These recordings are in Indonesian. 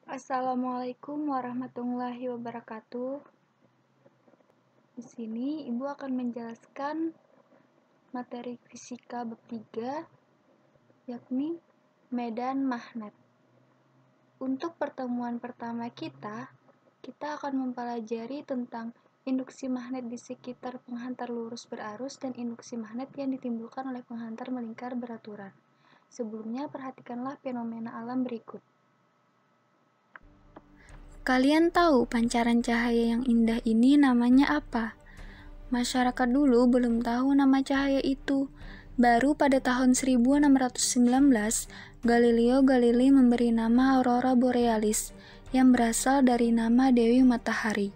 Assalamualaikum warahmatullahi wabarakatuh. Di sini Ibu akan menjelaskan materi fisika bab 3, yakni medan magnet. Untuk pertemuan pertama kita akan mempelajari tentang induksi magnet di sekitar penghantar lurus berarus dan induksi magnet yang ditimbulkan oleh penghantar melingkar beraturan. Sebelumnya, perhatikanlah fenomena alam berikut. Kalian tahu pancaran cahaya yang indah ini namanya apa? Masyarakat dulu belum tahu nama cahaya itu. Baru pada tahun 1619, Galileo Galilei memberi nama aurora borealis yang berasal dari nama Dewi Matahari.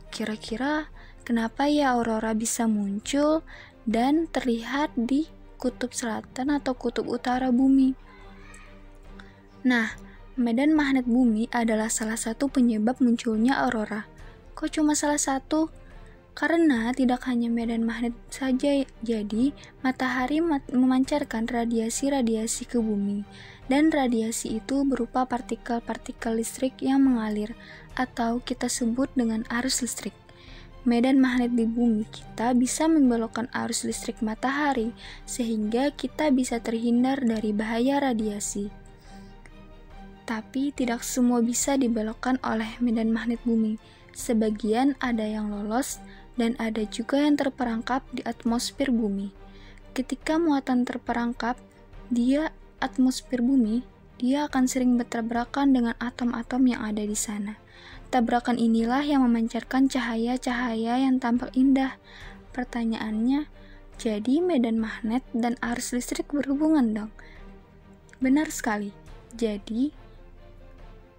Kira-kira kenapa ya aurora bisa muncul dan terlihat di kutub selatan atau kutub utara bumi? Nah, medan magnet bumi adalah salah satu penyebab munculnya aurora. Kok cuma salah satu? Karena tidak hanya medan magnet saja, jadi matahari memancarkan radiasi-radiasi ke bumi, dan radiasi itu berupa partikel-partikel listrik yang mengalir, atau kita sebut dengan arus listrik. Medan magnet di bumi kita bisa membelokkan arus listrik matahari, sehingga kita bisa terhindar dari bahaya radiasi. Tapi tidak semua bisa dibelokkan oleh medan magnet bumi. Sebagian ada yang lolos dan ada juga yang terperangkap di atmosfer bumi. Ketika muatan terperangkap di atmosfer bumi, dia akan sering bertabrakan dengan atom-atom yang ada di sana. Tabrakan inilah yang memancarkan cahaya-cahaya yang tampak indah. Pertanyaannya, jadi medan magnet dan arus listrik berhubungan dong? Benar sekali. Jadi,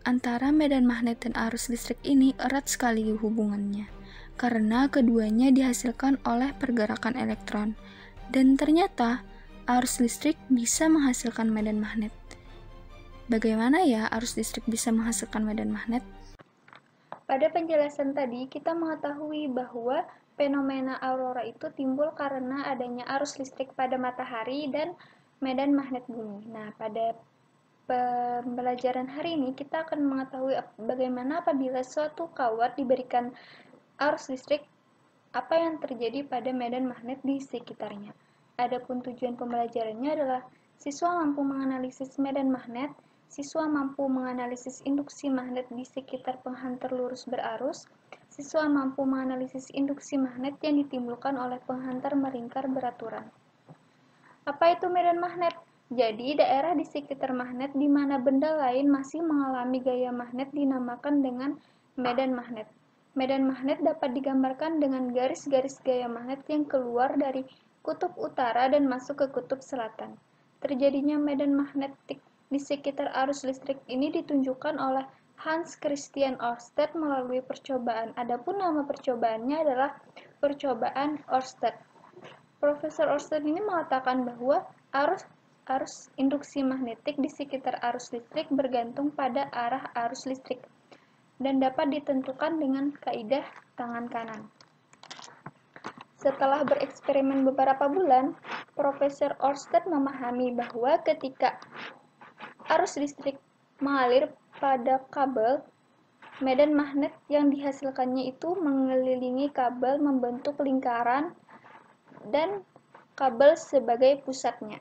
antara medan magnet dan arus listrik ini erat sekali hubungannya, karena keduanya dihasilkan oleh pergerakan elektron. Dan ternyata, arus listrik bisa menghasilkan medan magnet. Bagaimana ya arus listrik bisa menghasilkan medan magnet? Pada penjelasan tadi, kita mengetahui bahwa fenomena aurora itu timbul karena adanya arus listrik pada matahari dan medan magnet bumi. Nah, pada pembelajaran hari ini kita akan mengetahui bagaimana apabila suatu kawat diberikan arus listrik, apa yang terjadi pada medan magnet di sekitarnya. Adapun tujuan pembelajarannya adalah siswa mampu menganalisis medan magnet, siswa mampu menganalisis induksi magnet di sekitar penghantar lurus berarus, siswa mampu menganalisis induksi magnet yang ditimbulkan oleh penghantar melingkar beraturan. Apa itu medan magnet? Jadi, daerah di sekitar magnet di mana benda lain masih mengalami gaya magnet dinamakan dengan medan magnet. Medan magnet dapat digambarkan dengan garis-garis gaya magnet yang keluar dari kutub utara dan masuk ke kutub selatan. Terjadinya medan magnetik di sekitar arus listrik ini ditunjukkan oleh Hans Christian Ørsted melalui percobaan. Adapun nama percobaannya adalah percobaan Ørsted. Profesor Ørsted ini mengatakan bahwa arus induksi magnetik di sekitar arus listrik bergantung pada arah arus listrik dan dapat ditentukan dengan kaidah tangan kanan. Setelah bereksperimen beberapa bulan, Profesor Ørsted memahami bahwa ketika arus listrik mengalir pada kabel, medan magnet yang dihasilkannya itu mengelilingi kabel membentuk lingkaran dan kabel sebagai pusatnya.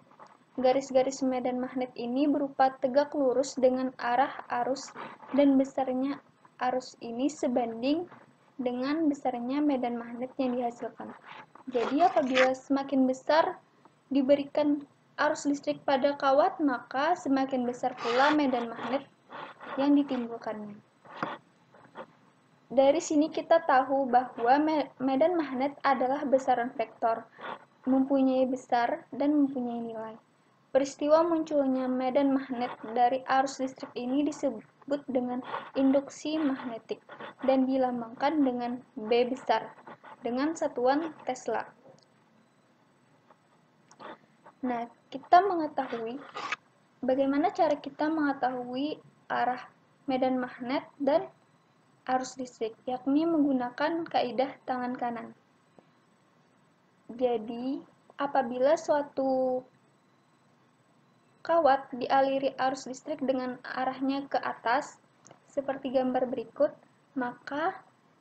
Garis-garis medan magnet ini berupa tegak lurus dengan arah arus dan besarnya arus ini sebanding dengan besarnya medan magnet yang dihasilkan. Jadi apabila semakin besar diberikan arus listrik pada kawat, maka semakin besar pula medan magnet yang ditimbulkannya. Dari sini kita tahu bahwa medan magnet adalah besaran vektor, mempunyai besar dan mempunyai nilai. Peristiwa munculnya medan magnet dari arus listrik ini disebut dengan induksi magnetik dan dilambangkan dengan B besar dengan satuan Tesla. Nah, bagaimana cara kita mengetahui arah medan magnet dan arus listrik, yakni menggunakan kaidah tangan kanan. Jadi, apabila suatu kawat dialiri arus listrik dengan arahnya ke atas, seperti gambar berikut, maka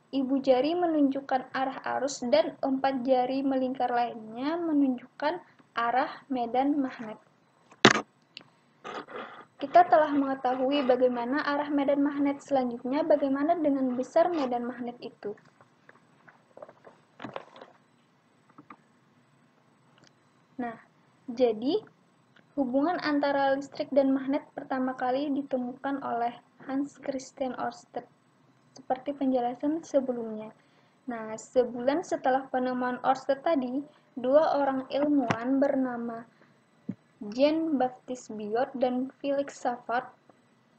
ibu jari menunjukkan arah arus dan 4 jari melingkar lainnya menunjukkan arah medan magnet. Kita telah mengetahui bagaimana arah medan magnet. Selanjutnya, bagaimana dengan besar medan magnet itu? Nah, jadi hubungan antara listrik dan magnet pertama kali ditemukan oleh Hans Christian Ørsted, seperti penjelasan sebelumnya. Nah, sebulan setelah penemuan Ørsted tadi, 2 orang ilmuwan bernama Jean-Baptiste Biot dan Felix Savart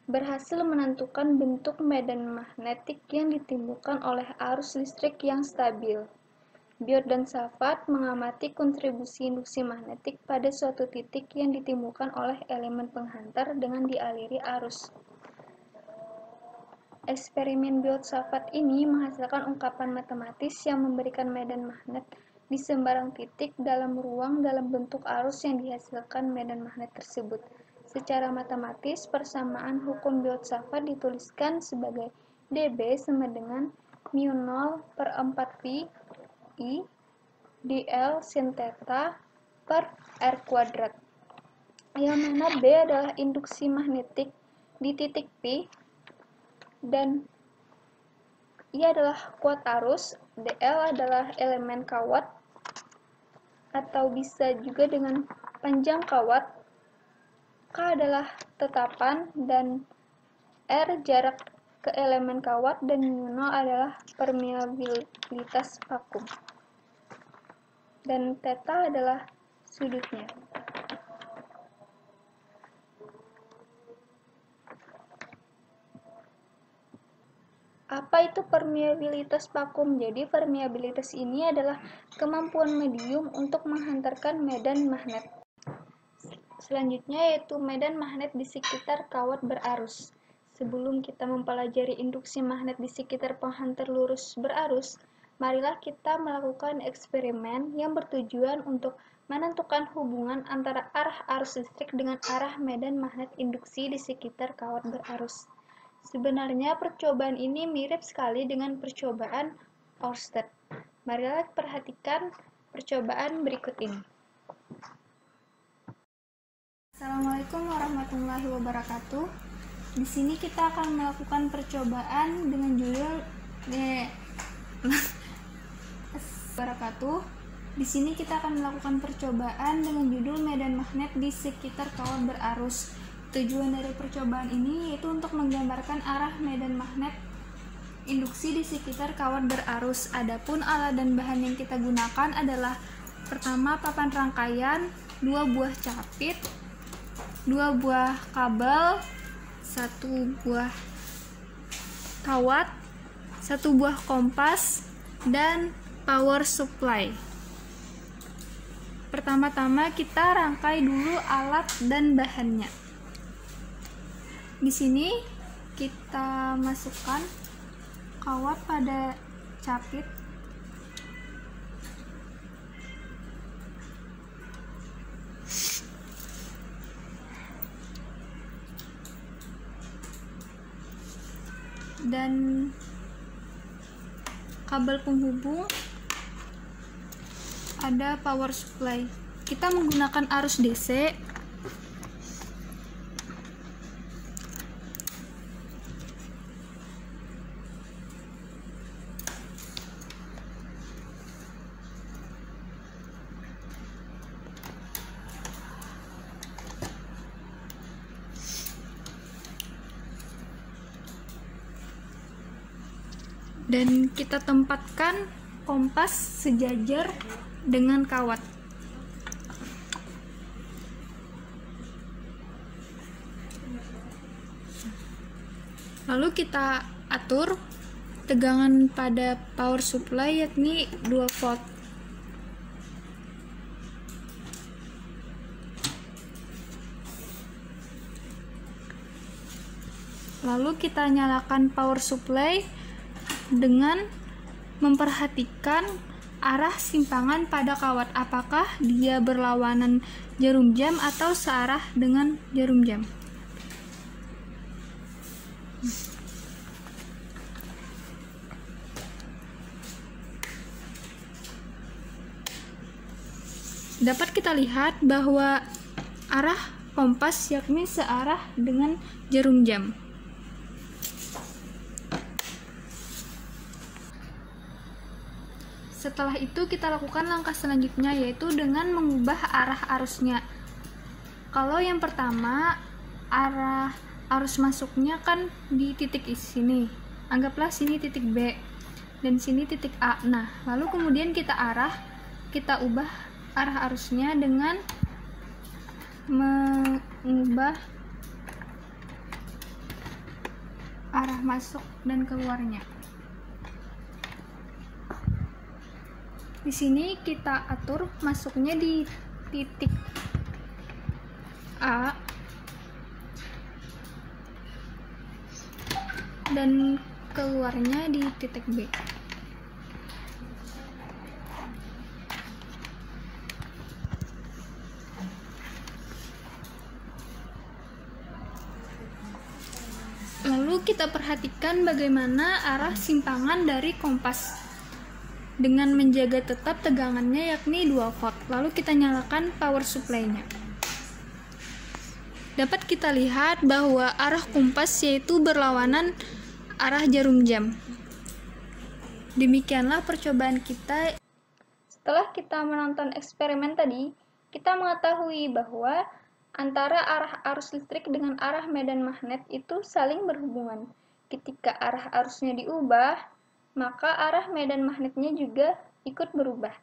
berhasil menentukan bentuk medan magnetik yang ditimbulkan oleh arus listrik yang stabil. Biot dan Savart mengamati kontribusi induksi magnetik pada suatu titik yang ditimbulkan oleh elemen penghantar dengan dialiri arus. Eksperimen Biot-Savart ini menghasilkan ungkapan matematis yang memberikan medan magnet di sembarang titik dalam ruang dalam bentuk arus yang dihasilkan medan magnet tersebut. Secara matematis, persamaan hukum Biot-Savart dituliskan sebagai dB sama dengan μ0/4pi dl sin theta per r kuadrat, yang mana B adalah induksi magnetik di titik P dan I adalah kuat arus, dl adalah elemen kawat atau bisa juga dengan panjang kawat, K adalah tetapan, dan R jarak ke elemen kawat, dan μ0 adalah permeabilitas vakum, dan theta adalah sudutnya. Apa itu permeabilitas vakum? Jadi permeabilitas ini adalah kemampuan medium untuk menghantarkan medan magnet. Selanjutnya yaitu medan magnet di sekitar kawat berarus. Sebelum kita mempelajari induksi magnet di sekitar penghantar lurus berarus, marilah kita melakukan eksperimen yang bertujuan untuk menentukan hubungan antara arah arus listrik dengan arah medan magnet induksi di sekitar kawat berarus. Sebenarnya percobaan ini mirip sekali dengan percobaan Ørsted. Marilah perhatikan percobaan berikut ini. Assalamualaikum warahmatullahi wabarakatuh. Di sini kita akan melakukan percobaan dengan judul Di sini kita akan melakukan percobaan dengan judul medan magnet di sekitar kawat berarus. Tujuan dari percobaan ini yaitu untuk menggambarkan arah medan magnet induksi di sekitar kawat berarus. Adapun alat dan bahan yang kita gunakan adalah pertama papan rangkaian, 2 buah capit, 2 buah kabel, 1 buah kawat, 1 buah kompas, dan power supply. Pertama-tama kita rangkai dulu alat dan bahannya. Di sini kita masukkan kawat pada capit. Dan kabel penghubung ada power supply. Kita menggunakan arus DC. Dan kita tempatkan kompas sejajar dengan kawat. Lalu kita atur tegangan pada power supply yakni 2 volt. Lalu kita nyalakan power supply dengan memperhatikan arah simpangan pada kawat, apakah dia berlawanan jarum jam atau searah dengan jarum jam. dapat kita lihat bahwa arah kompas yakni searah dengan jarum jam. Setelah itu kita lakukan langkah selanjutnya, yaitu dengan mengubah arah arusnya. Kalau yang pertama, arah arus masuknya kan di titik sini. Anggaplah sini titik B dan sini titik A. Nah, lalu kemudian kita ubah arah arusnya dengan mengubah arah masuk dan keluarnya. Di sini kita atur masuknya di titik A dan keluarnya di titik B. Lalu kita perhatikan bagaimana arah simpangan dari kompas dengan menjaga tetap tegangannya yakni 2 volt. Lalu kita nyalakan power supply-nya. Dapat kita lihat bahwa arah kompas yaitu berlawanan arah jarum jam. Demikianlah percobaan kita. Setelah kita menonton eksperimen tadi, kita mengetahui bahwa antara arah arus listrik dengan arah medan magnet itu saling berhubungan. Ketika arah arusnya diubah, maka arah medan magnetnya juga ikut berubah,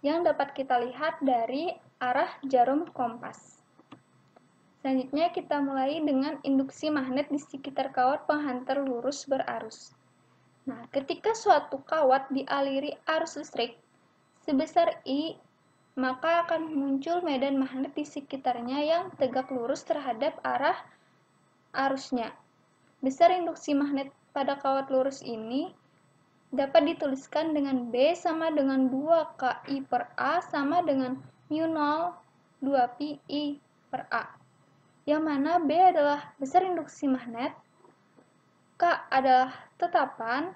yang dapat kita lihat dari arah jarum kompas. Selanjutnya kita mulai dengan induksi magnet di sekitar kawat penghantar lurus berarus. Nah, ketika suatu kawat dialiri arus listrik sebesar I, maka akan muncul medan magnet di sekitarnya yang tegak lurus terhadap arah arusnya. Besar induksi magnet pada kawat lurus ini dapat dituliskan dengan B sama dengan 2KI per A sama dengan mu0 2PI per A. Yang mana B adalah besar induksi magnet, K adalah tetapan,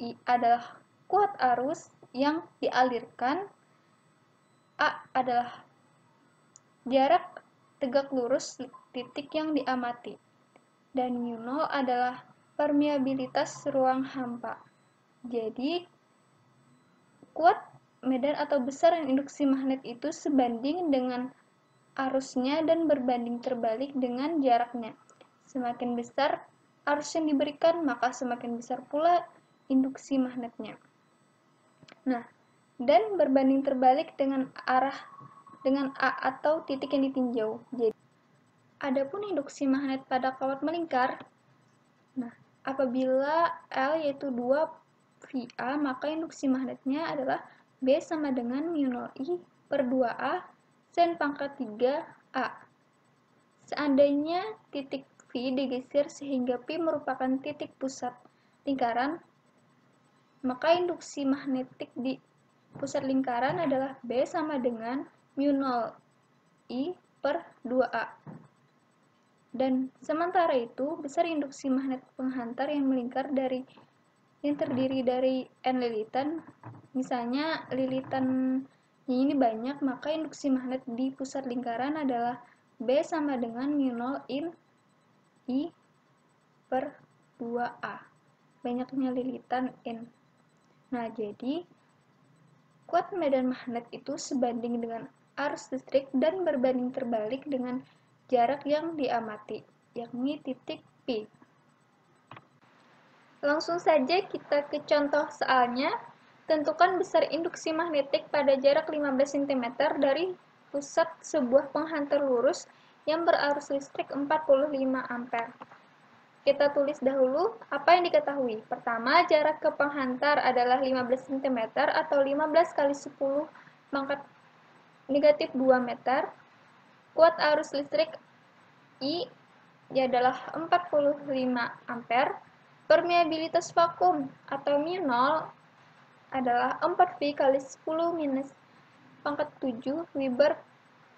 I adalah kuat arus yang dialirkan, A adalah jarak tegak lurus titik yang diamati, dan mu0 adalah permeabilitas ruang hampa. Jadi, kuat medan atau besar induksi magnet itu sebanding dengan arusnya dan berbanding terbalik dengan jaraknya. Semakin besar arus yang diberikan, maka semakin besar pula induksi magnetnya. Nah, dan berbanding terbalik dengan A atau titik yang ditinjau. Jadi, adapun induksi magnet pada kawat melingkar, nah, apabila L yaitu 2 VA, maka induksi magnetnya adalah B sama dengan mu0I per 2A sin pangkat 3A. Seandainya titik V digeser sehingga P merupakan titik pusat lingkaran, maka induksi magnetik di pusat lingkaran adalah B sama dengan mu0I per 2A. Dan sementara itu, besar induksi magnet penghantar yang melingkar yang terdiri dari N lilitan, misalnya lilitan ini banyak, maka induksi magnet di pusat lingkaran adalah B sama dengan mu0 in I per 2A. Banyaknya lilitan N. Nah, jadi kuat medan magnet itu sebanding dengan arus listrik dan berbanding terbalik dengan jarak yang diamati, yakni titik P. Langsung saja kita ke contoh soalnya. Tentukan besar induksi magnetik pada jarak 15 cm dari pusat sebuah penghantar lurus yang berarus listrik 45 ampere. Kita tulis dahulu apa yang diketahui. Pertama, jarak ke penghantar adalah 15 cm atau 15 kali 10 pangkat negatif 2 meter. Kuat arus listrik I adalah 45 ampere. Permeabilitas vakum atau mu0 adalah 4V kali 10 minus pangkat 7 Weber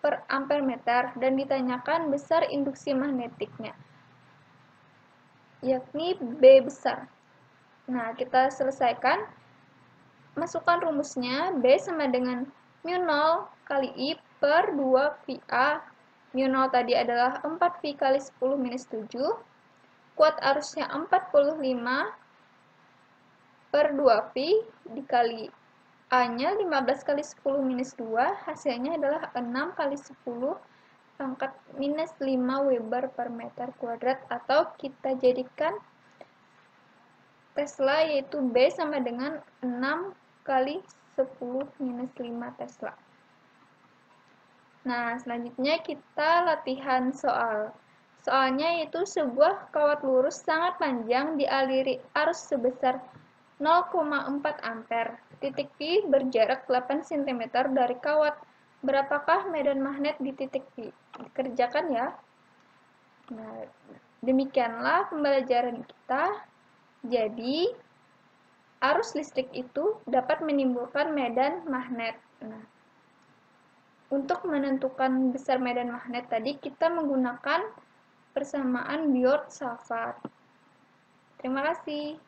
per ampere meter, dan ditanyakan besar induksi magnetiknya, yakni B besar. Nah, kita selesaikan. Masukkan rumusnya. B sama dengan mu0 kali I per 2VA. Mu 0 tadi adalah 4V kali 10 minus 7. Kuat arusnya 45 per 2V dikali A-nya 15 kali 10 minus 2. Hasilnya adalah 6 kali 10 pangkat minus 5 Weber per meter kuadrat, atau kita jadikan Tesla yaitu B sama dengan 6 kali 10 minus 5 Tesla. Nah, selanjutnya kita latihan soal. Soalnya yaitu sebuah kawat lurus sangat panjang dialiri arus sebesar 0,4 ampere. Titik P berjarak 8 cm dari kawat. Berapakah medan magnet di titik P? Dikerjakan ya. Nah, demikianlah pembelajaran kita. Jadi, arus listrik itu dapat menimbulkan medan magnet. Nah, untuk menentukan besar medan magnet tadi, kita menggunakan persamaan Biot-Savart. Terima kasih.